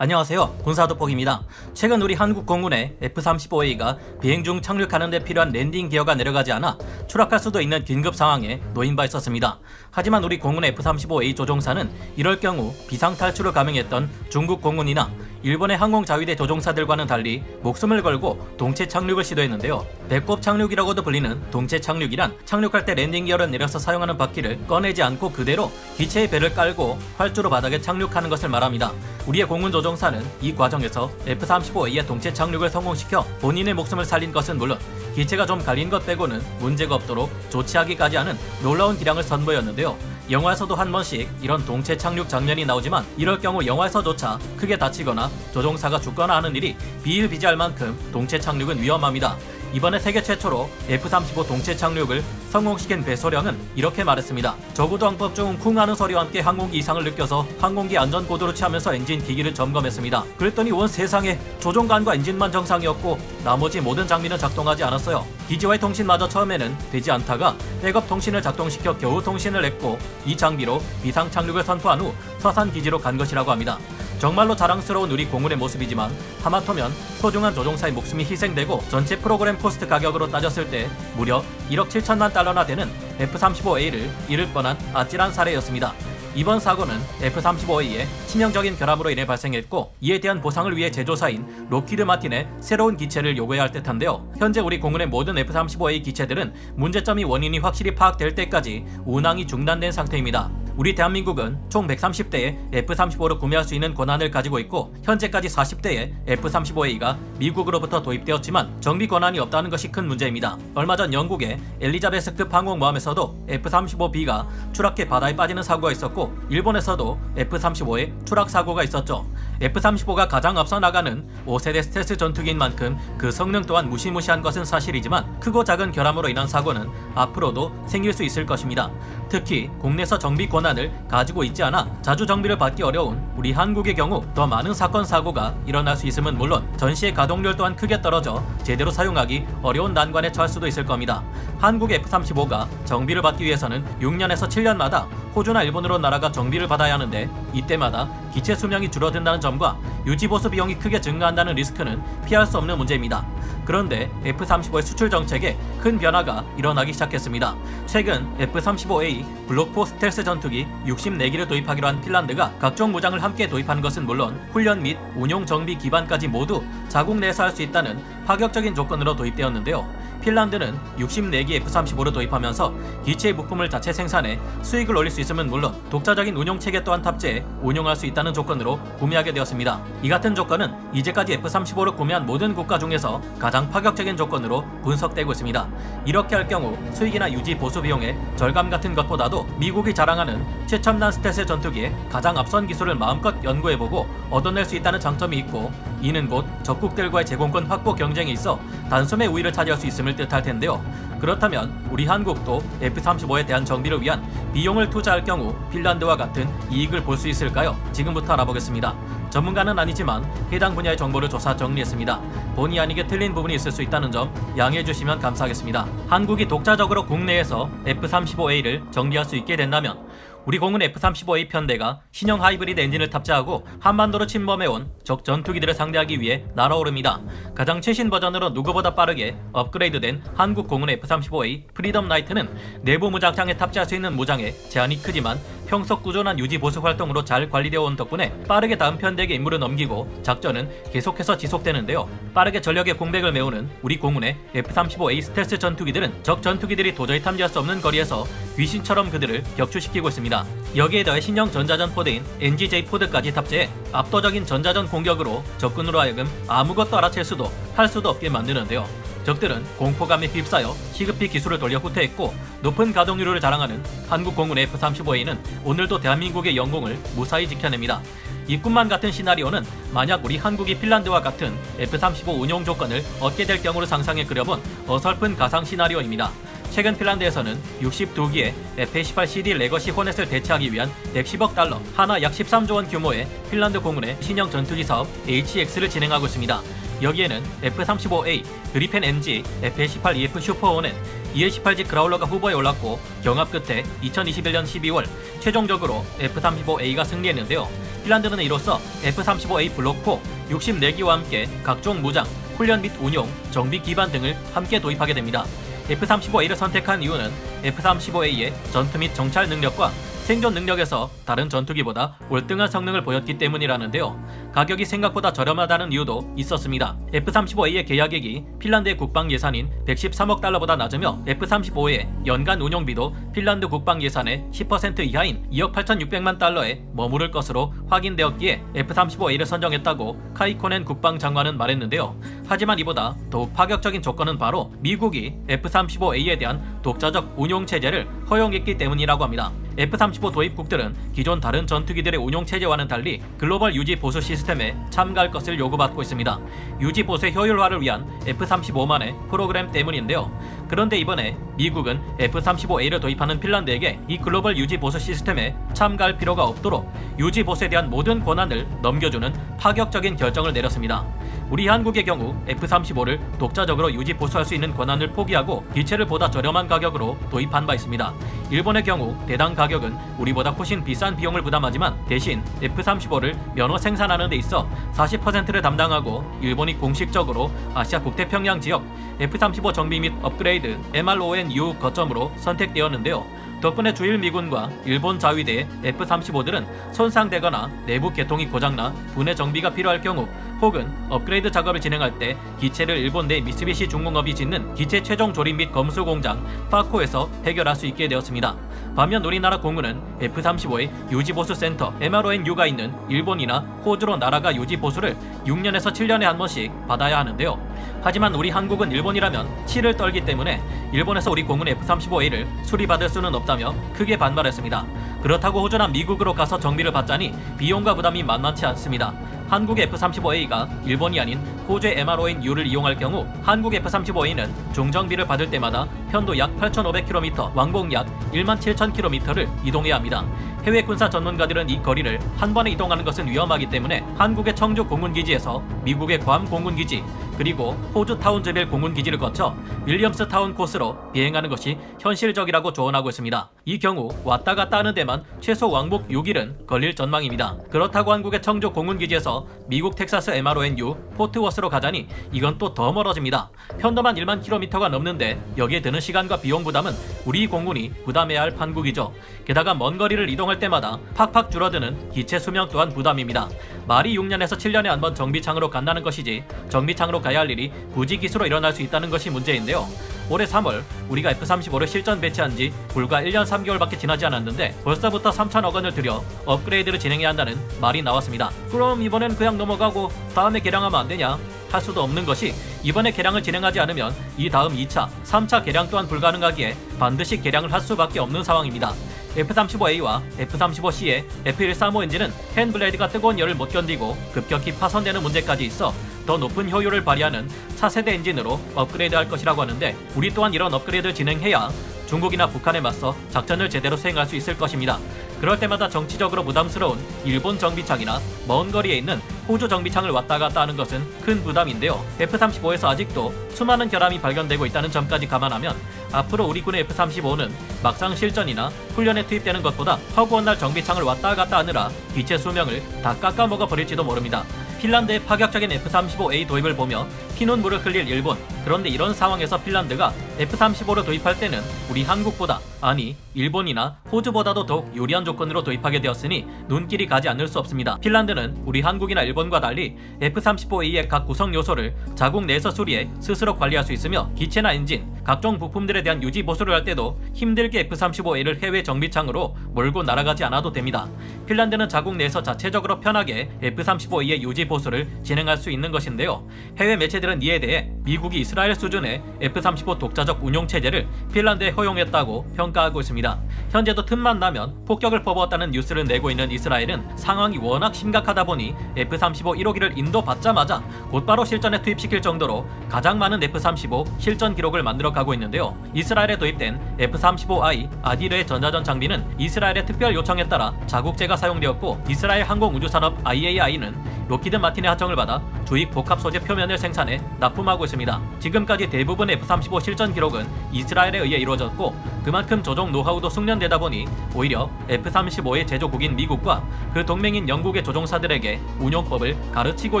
안녕하세요. 군사도폭입니다. 최근 우리 한국 공군의 F-35A가 비행 중 착륙하는 데 필요한 랜딩 기어가 내려가지 않아 추락할 수도 있는 긴급 상황에 놓인 바 있었습니다. 하지만 우리 공군의 F-35A 조종사는 이럴 경우 비상탈출을 감행했던 중국 공군이나 일본의 항공자위대 조종사들과는 달리 목숨을 걸고 동체 착륙을 시도했는데요. 배꼽 착륙이라고도 불리는 동체 착륙이란 착륙할 때 랜딩 기어를 내려서 사용하는 바퀴를 꺼내지 않고 그대로 기체의 배를 깔고 활주로 바닥에 착륙하는 것을 말합니다. 우리의 공군 조종사는 이 과정에서 F-35A의 동체 착륙을 성공시켜 본인의 목숨을 살린 것은 물론 기체가 좀 갈린 것 빼고는 문제가 없도록 조치하기까지 하는 놀라운 기량을 선보였는데요. 영화에서도 한 번씩 이런 동체 착륙 장면이 나오지만 이럴 경우 영화에서조차 크게 다치거나 조종사가 죽거나 하는 일이 비일비재할 만큼 동체 착륙은 위험합니다. 이번에 세계 최초로 F-35 동체 착륙을 성공시킨 배소령은 이렇게 말했습니다. 저구도항법 중 쿵 하는 소리와 함께 항공기 이상을 느껴서 항공기 안전고도를 취하면서 엔진 기기를 점검했습니다. 그랬더니 온 세상에 조종관과 엔진만 정상이었고 나머지 모든 장비는 작동하지 않았어요. 기지와의 통신마저 처음에는 되지 않다가 백업 통신을 작동시켜 겨우 통신을 냈고 이 장비로 비상 착륙을 선포한 후 서산 기지로 간 것이라고 합니다. 정말로 자랑스러운 우리 공군의 모습이지만 하마터면 소중한 조종사의 목숨이 희생되고 전체 프로그램 코스트 가격으로 따졌을 때 무려 1억 7천만 달러나 되는 F-35A를 잃을 뻔한 아찔한 사례였습니다. 이번 사고는 F-35A의 치명적인 결함으로 인해 발생했고 이에 대한 보상을 위해 제조사인 록히드 마틴의 새로운 기체를 요구해야 할 듯한데요. 현재 우리 공군의 모든 F-35A 기체들은 문제점이 원인이 확실히 파악될 때까지 운항이 중단된 상태입니다. 우리 대한민국은 총 130대의 F-35를 구매할 수 있는 권한을 가지고 있고 현재까지 40대의 F-35A가 미국으로부터 도입되었지만 정비 권한이 없다는 것이 큰 문제입니다. 얼마 전 영국의 엘리자베스급 항공모함에서도 F-35B가 추락해 바다에 빠지는 사고가 있었고 일본에서도 F-35의 추락 사고가 있었죠. F-35가 가장 앞서 나가는 5세대 스텔스 전투기인 만큼 그 성능 또한 무시무시한 것은 사실이지만 크고 작은 결함으로 인한 사고는 앞으로도 생길 수 있을 것입니다. 특히 국내에서 정비 권한을 가지고 있지 않아 자주 정비를 받기 어려운 우리 한국의 경우 더 많은 사건 사고가 일어날 수 있음은 물론 전시의 가동률 또한 크게 떨어져 제대로 사용하기 어려운 난관에 처할 수도 있을 겁니다. 한국 F-35가 정비를 받기 위해서는 6년에서 7년마다 호주나 일본으로 날아가 정비를 받아야 하는데 이때마다 기체 수명이 줄어든다는 점과 유지보수 비용이 크게 증가한다는 리스크는 피할 수 없는 문제입니다. 그런데 F-35의 수출 정책에 큰 변화가 일어나기 시작했습니다. 최근 F-35A 블록4 스텔스 전투기 64기를 도입하기로 한 핀란드가 각종 무장을 함께 도입하는 것은 물론 훈련 및 운용 정비 기반까지 모두 자국 내에서 할 수 있다는 파격적인 조건으로 도입되었는데요. 핀란드는 64기 F-35를 도입하면서 기체의 부품을 자체 생산해 수익을 올릴 수 있음은 물론 독자적인 운용체계 또한 탑재해 운용할 수 있다는 조건으로 구매하게 되었습니다. 이 같은 조건은 이제까지 F-35를 구매한 모든 국가 중에서 가장 파격적인 조건으로 분석되고 있습니다. 이렇게 할 경우 수익이나 유지 보수 비용의 절감 같은 것보다도 미국이 자랑하는 최첨단 스텔스 전투기의 가장 앞선 기술을 마음껏 연구해보고 얻어낼 수 있다는 장점이 있고 이는 곧 적국들과의 제공권 확보 경쟁에 있어 단숨에 우위를 차지할 수 있음을 뜻할 텐데요. 그렇다면 우리 한국도 F-35에 대한 정비를 위한 비용을 투자할 경우 핀란드와 같은 이익을 볼 수 있을까요? 지금부터 알아보겠습니다. 전문가는 아니지만 해당 분야의 정보를 조사 정리했습니다. 본의 아니게 틀린 부분이 있을 수 있다는 점 양해해 주시면 감사하겠습니다. 한국이 독자적으로 국내에서 F-35A를 정비할 수 있게 된다면 우리 공군 F-35A 편대가 신형 하이브리드 엔진을 탑재하고 한반도로 침범해온 적 전투기들을 상대하기 위해 날아오릅니다. 가장 최신 버전으로 누구보다 빠르게 업그레이드된 한국 공군의 F-35A 프리덤 나이트는 내부 무장창에 탑재할 수 있는 무장에 제한이 크지만 평소 꾸준한 유지 보수 활동으로 잘 관리되어 온 덕분에 빠르게 다음 편대에게 임무를 넘기고 작전은 계속해서 지속되는데요. 빠르게 전력의 공백을 메우는 우리 공군의 F-35A 스텔스 전투기들은 적 전투기들이 도저히 탐지할 수 없는 거리에서 귀신처럼 그들을 격추시키고 있습니다. 여기에 더해 신형 전자전 포대인 NGJ-4까지 탑재해 압도적인 전자전 공격으로 적군으로 하여금 아무것도 알아챌 수도 할 수도 없게 만드는데요. 적들은 공포감에 휩싸여 시급히 기술을 돌려 후퇴했고 높은 가동률을 자랑하는 한국 공군 F-35A는 오늘도 대한민국의 영공을 무사히 지켜냅니다. 이뿐만 같은 시나리오는 만약 우리 한국이 핀란드와 같은 F-35 운용 조건을 얻게 될 경우를 상상해 그려본 어설픈 가상 시나리오입니다. 최근 핀란드에서는 62기의 F-18CD 레거시 호넷을 대체하기 위한 110억 달러, 하나 약 13조 원 규모의 핀란드 공군의 신형 전투기 사업 HX를 진행하고 있습니다. 여기에는 F-35A, 그리펜 NG, F-18EF 슈퍼호넷, EL-18G 그라울러가 후보에 올랐고 경합 끝에 2021년 12월 최종적으로 F-35A가 승리했는데요. 핀란드는 이로써 F-35A 블록 4, 64기와 함께 각종 무장, 훈련 및 운용, 정비 기반 등을 함께 도입하게 됩니다. F-35A를 선택한 이유는 F-35A의 전투 및 정찰 능력과 생존 능력에서 다른 전투기보다 월등한 성능을 보였기 때문이라는데요. 가격이 생각보다 저렴하다는 이유도 있었습니다. F-35A의 계약액이 핀란드의 국방 예산인 113억 달러보다 낮으며 F-35의 연간 운용비도 핀란드 국방 예산의 10% 이하인 2억 8,600만 달러에 머무를 것으로 확인되었기에 F-35A를 선정했다고 카이코넨 국방장관은 말했는데요. 하지만 이보다 더욱 파격적인 조건은 바로 미국이 F-35A에 대한 독자적 운용체제를 허용했기 때문이라고 합니다. F-35 도입국들은 기존 다른 전투기들의 운용체제와는 달리 글로벌 유지 보수 시스템에 참가할 것을 요구받고 있습니다. 유지 보수의 효율화를 위한 F-35만의 프로그램 때문인데요. 그런데 이번에 미국은 F-35A를 도입하는 핀란드에게 이 글로벌 유지 보수 시스템에 참가할 필요가 없도록 유지 보수에 대한 모든 권한을 넘겨주는 파격적인 결정을 내렸습니다. 우리 한국의 경우 F-35를 독자적으로 유지 보수할 수 있는 권한을 포기하고 기체를 보다 저렴한 가격으로 도입한 바 있습니다. 일본의 경우 대당 가격은 우리보다 훨씬 비싼 비용을 부담하지만 대신 F-35를 면허 생산하는 데 있어 40%를 담당하고 일본이 공식적으로 아시아 북태평양 지역 F-35 정비 및 업그레이드 MRON-U 거점으로 선택되었는데요. 덕분에 주일 미군과 일본 자위대의 F-35들은 손상되거나 내부 개통이 고장나 분해 정비가 필요할 경우 혹은 업그레이드 작업을 진행할 때 기체를 일본 내 미쓰비시 중공업이 짓는 기체 최종 조립 및 검수 공장 파코에서 해결할 수 있게 되었습니다. 반면 우리나라 공군은 F-35의 유지보수 센터 MRON-U가 있는 일본이나 호주로 나라가 유지보수를 6년에서 7년에 한 번씩 받아야 하는데요. 하지만 우리 한국은 일본이라면 치를 떨기 때문에 일본에서 우리 공군 F-35A를 수리받을 수는 없다며 크게 반발했습니다. 그렇다고 호주나 미국으로 가서 정비를 받자니 비용과 부담이 만만치 않습니다. 한국의 F-35A가 일본이 아닌 호주의 MRON-U를 이용할 경우 한국 F-35A는 중정비를 받을 때마다 편도 약 8,500km, 왕복 약 17,000km를 이동해야 합니다. 해외 군사 전문가들은 이 거리를 한 번에 이동하는 것은 위험하기 때문에 한국의 청주 공군기지에서 미국의 괌 공군기지 그리고 호주 타운즈빌 공군기지를 거쳐 윌리엄스 타운 코스로 비행하는 것이 현실적이라고 조언하고 있습니다. 이 경우 왔다 갔다 하는 데만 최소 왕복 6일은 걸릴 전망입니다. 그렇다고 한국의 청주 공군기지에서 미국 텍사스 MRON-U 포트워스로 가자니 이건 또 더 멀어집니다. 편도만 1만 km가 넘는데 여기에 드는 시간과 비용 부담은 우리 공군이 부담해야 할 판국이죠. 게다가 먼 거리를 이동할 때마다 팍팍 줄어드는 기체 수명 또한 부담입니다. 말이 6년에서 7년에 한 번 정비창으로 간다는 것이지 정비창으로 가야 할 일이 부지기수로 일어날 수 있다는 것이 문제인데요. 올해 3월 우리가 F-35를 실전 배치한 지 불과 1년 3개월밖에 지나지 않았는데 벌써부터 3천억 원을 들여 업그레이드를 진행해야 한다는 말이 나왔습니다. 그럼 이번엔 그냥 넘어가고 다음에 개량하면 안 되냐? 할 수도 없는 것이 이번에 개량을 진행하지 않으면 이 다음 2차, 3차 개량 또한 불가능하기에 반드시 개량을 할 수밖에 없는 상황입니다. F-35A와 F-35C의 F-135 엔진은 팬블레이드가 뜨거운 열을 못 견디고 급격히 파손되는 문제까지 있어 더 높은 효율을 발휘하는 차세대 엔진으로 업그레이드할 것이라고 하는데 우리 또한 이런 업그레이드를 진행해야 중국이나 북한에 맞서 작전을 제대로 수행할 수 있을 것입니다. 그럴 때마다 정치적으로 부담스러운 일본 정비창이나 먼 거리에 있는 호주 정비창을 왔다 갔다 하는 것은 큰 부담인데요. F-35에서 아직도 수많은 결함이 발견되고 있다는 점까지 감안하면 앞으로 우리 군의 F-35는 막상 실전이나 훈련에 투입되는 것보다 허구한 날 정비창을 왔다 갔다 하느라 기체 수명을 다 깎아먹어 버릴지도 모릅니다. 핀란드의 파격적인 F-35A 도입을 보며 피눈물을 흘릴 일본. 그런데 이런 상황에서 핀란드가 F-35를 도입할 때는 우리 한국보다, 아니 일본이나 호주보다도 더욱 유리한 조건으로 도입하게 되었으니 눈길이 가지 않을 수 없습니다. 핀란드는 우리 한국이나 일본과 달리 F-35A의 각 구성 요소를 자국 내에서 수리해 스스로 관리할 수 있으며 기체나 엔진, 각종 부품들에 대한 유지 보수를 할 때도 힘들게 F-35A를 해외 정비창으로 몰고 날아가지 않아도 됩니다. 핀란드는 자국 내에서 자체적으로 편하게 F-35A의 유지 보수를 진행할 수 있는 것인데요. 해외 매체들은 이에 대해 미국이 이스라엘 수준의 F-35 독자적 운용 체제를 핀란드에 허용했다고 평가하고 있습니다. 있습니다. 현재도 틈만 나면 폭격을 퍼부었다는 뉴스를 내고 있는 이스라엘은 상황이 워낙 심각하다 보니 F-35 1호기를 인도받자마자 곧바로 실전에 투입시킬 정도로 가장 많은 F-35 실전 기록을 만들어 가고 있는데요. 이스라엘에 도입된 F-35I 아디르의 전자전 장비는 이스라엘의 특별 요청에 따라 자국제가 사용되었고, 이스라엘 항공우주산업 IAI는 로키드 마틴의 하청을 받아 주입 복합 소재 표면을 생산해 납품하고 있습니다. 지금까지 대부분의 F-35 실전 기록은 이스라엘에 의해 이루어졌고, 그만큼 조종 노하우도 숙련되다 보니 오히려 F-35의 제조국인 미국과 그 동맹인 영국의 조종사들에게 운용법을 가르치고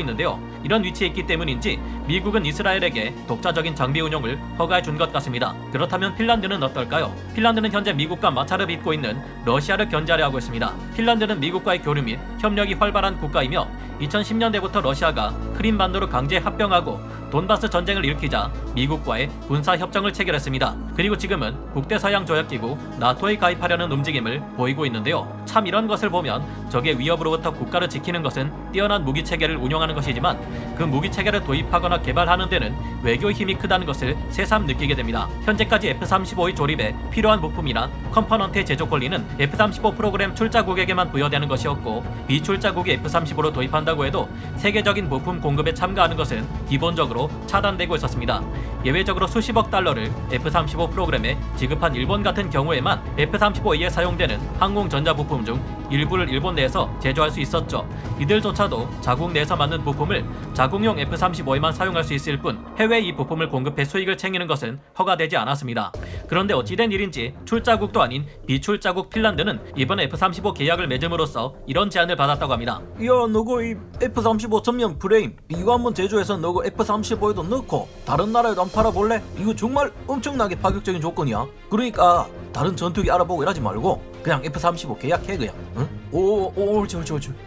있는데요. 이런 위치에 있기 때문인지 미국은 이스라엘에게 독자적인 장비 운용을 허가해 준 것 같습니다. 그렇다면 핀란드는 어떨까요? 핀란드는 현재 미국과 마찰을 빚고 있는 러시아를 견제하려 하고 있습니다. 핀란드는 미국과의 교류 및 협력이 활발한 국가이며 2010년대부터 러시아가 크림반도를 강제 합병하고 돈바스 전쟁을 일으키자 미국과의 군사 협정을 체결했습니다. 그리고 지금은 북대서양 조약기구 나토에 가입하려는 움직임을 보이고 있는데요. 참 이런 것을 보면 적의 위협으로부터 국가를 지키는 것은 뛰어난 무기 체계를 운영하는 것이지만 그 무기 체계를 도입하거나 개발하는 데는 외교의 힘이 크다는 것을 새삼 느끼게 됩니다. 현재까지 F-35의 조립에 필요한 부품이나 컴포넌트의 제조 권리는 F-35 프로그램 출자국에게만 부여되는 것이었고, 비출자국이 F-35로 도입한다고 해도 세계적인 부품 공급에 참가하는 것은 기본적으로 차단되고 있었습니다. 예외적으로 수십억 달러를 F-35 프로그램에 지급한 일본 같은 경우에만 F-35A에 사용되는 항공 전자 부품 중 일부를 일본 내에서 제조할 수 있었죠. 이들조차도 자국 내에서 만든 부품을 자국용 F-35에만 사용할 수 있을 뿐 해외에 이 부품을 공급해 수익을 챙기는 것은 허가되지 않았습니다. 그런데 어찌된 일인지 출자국도 아닌 비출자국 핀란드는 이번에 F-35 계약을 맺음으로써 이런 제안을 받았다고 합니다. 야, 너거 이 F-35 전면 프레임 이거 한번 제조해서 너거 F-35에도 넣고 다른 나라에도 한번 팔아볼래? 이거 정말 엄청나게 파격적인 조건이야. 그러니까 다른 전투기 알아보고 이러지 말고 그냥 F-35 계약해 그냥. 응? 옳지.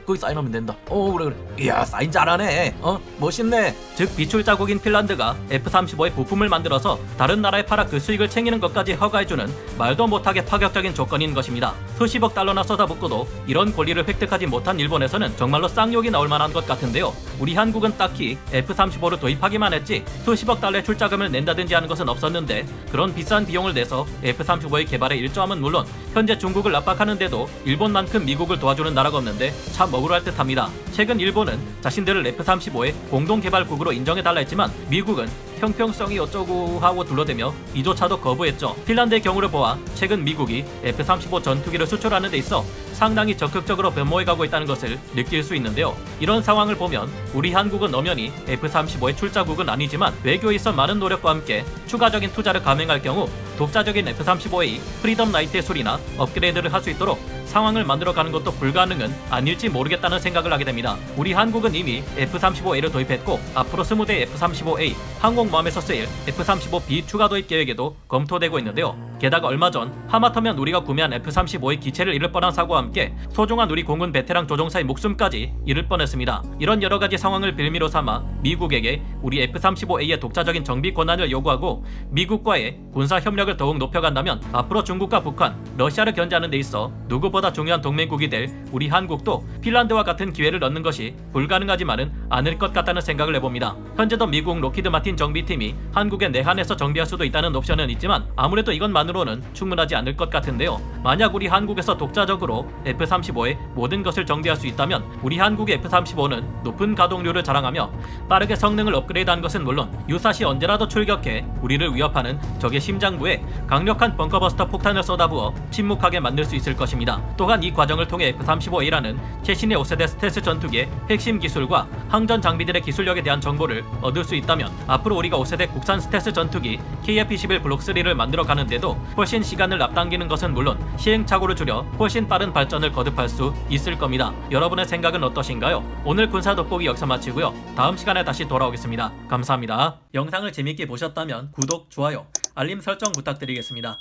거기 사인하면 된다. 그래. 이야, 사인 잘하네. 멋있네. 즉 비출자국인 핀란드가 F-35의 부품을 만들어서 다른 나라에 팔아 그 수익을 챙기는 것까지 허가해주는 말도 못하게 파격적인 조건인 것입니다. 수십억 달러나 쏟아붓고도 이런 권리를 획득하지 못한 일본에서는 정말로 쌍욕이 나올 만한 것 같은데요. 우리 한국은 딱히 F-35를 도입하기만 했지 수십억 달러의 출자금을 낸다든지 하는 것은 없었는데, 그런 비싼 비용을 내서 F-35의 개발에 일조함은 물론 현재 중국을 압박하는데도 일본만큼 미국을 도와주는 나라가 없는데 참 억울할 듯합니다. 최근 일본은 자신들을 F-35의 공동개발국으로 인정해달라 했지만 미국은 형평성이 어쩌고 하고 둘러대며 이조차도 거부했죠. 핀란드의 경우를 보아 최근 미국이 F-35 전투기를 수출하는 데 있어 상당히 적극적으로 변모해가고 있다는 것을 느낄 수 있는데요. 이런 상황을 보면 우리 한국은 엄연히 F-35의 출자국은 아니지만 외교에 있어 많은 노력과 함께 추가적인 투자를 감행할 경우 독자적인 F-35A 프리덤 라이트의 수리나 업그레이드를 할 수 있도록 상황을 만들어가는 것도 불가능은 아닐지 모르겠다는 생각을 하게 됩니다. 우리 한국은 이미 F-35A를 도입했고 앞으로 20대 F-35A 항공모함에서 쓰일 F-35B 추가 도입 계획에도 검토되고 있는데요. 게다가 얼마 전 하마터면 우리가 구매한 F-35의 기체를 잃을 뻔한 사고와 함께 소중한 우리 공군 베테랑 조종사의 목숨까지 잃을 뻔했습니다. 이런 여러가지 상황을 빌미로 삼아 미국에게 우리 F-35A의 독자적인 정비 권한을 요구하고 미국과의 군사 협력을 더욱 높여간다면 앞으로 중국과 북한, 러시아를 견제하는 데 있어 누구보다 중요한 동맹국이 될 우리 한국도 핀란드와 같은 기회를 얻는 것이 불가능하지만은 않을 것 같다는 생각을 해봅니다. 현재도 미국 로키드 마틴 정비팀이 한국에 내한해서 정비할 수도 있다는 옵션은 있지만 아무래도 이것만으로는 충분하지 않을 것 같은데요. 만약 우리 한국에서 독자적으로 F-35의 모든 것을 정비할 수 있다면 우리 한국의 F-35는 높은 가동률을 자랑하며 빠르게 성능을 업그레이드한 것은 물론 유사시 언제라도 출격해 우리를 위협하는 적의 심장부에 강력한 벙커버스터 폭탄을 쏟아부어 침묵하게 만들 수 있을 것입니다. 또한 이 과정을 통해 F-35A라는 최신의 5세대 스텔스 전투기의 핵심 기술과 항전 장비들의 기술력에 대한 정보를 얻을 수 있다면 앞으로 우리가 5세대 국산 스텔스 전투기 KF-21 블록 3를 만들어 가는데도 훨씬 시간을 앞당기는 것은 물론 시행착오를 줄여 훨씬 빠른 발전을 거듭할 수 있을 겁니다. 여러분의 생각은 어떠신가요? 오늘 군사 돋보기 여기서 마치고요. 다음 시간에 다시 돌아오겠습니다. 감사합니다. 영상을 재밌게 보셨다면 구독, 좋아요, 알림 설정 부탁드리겠습니다.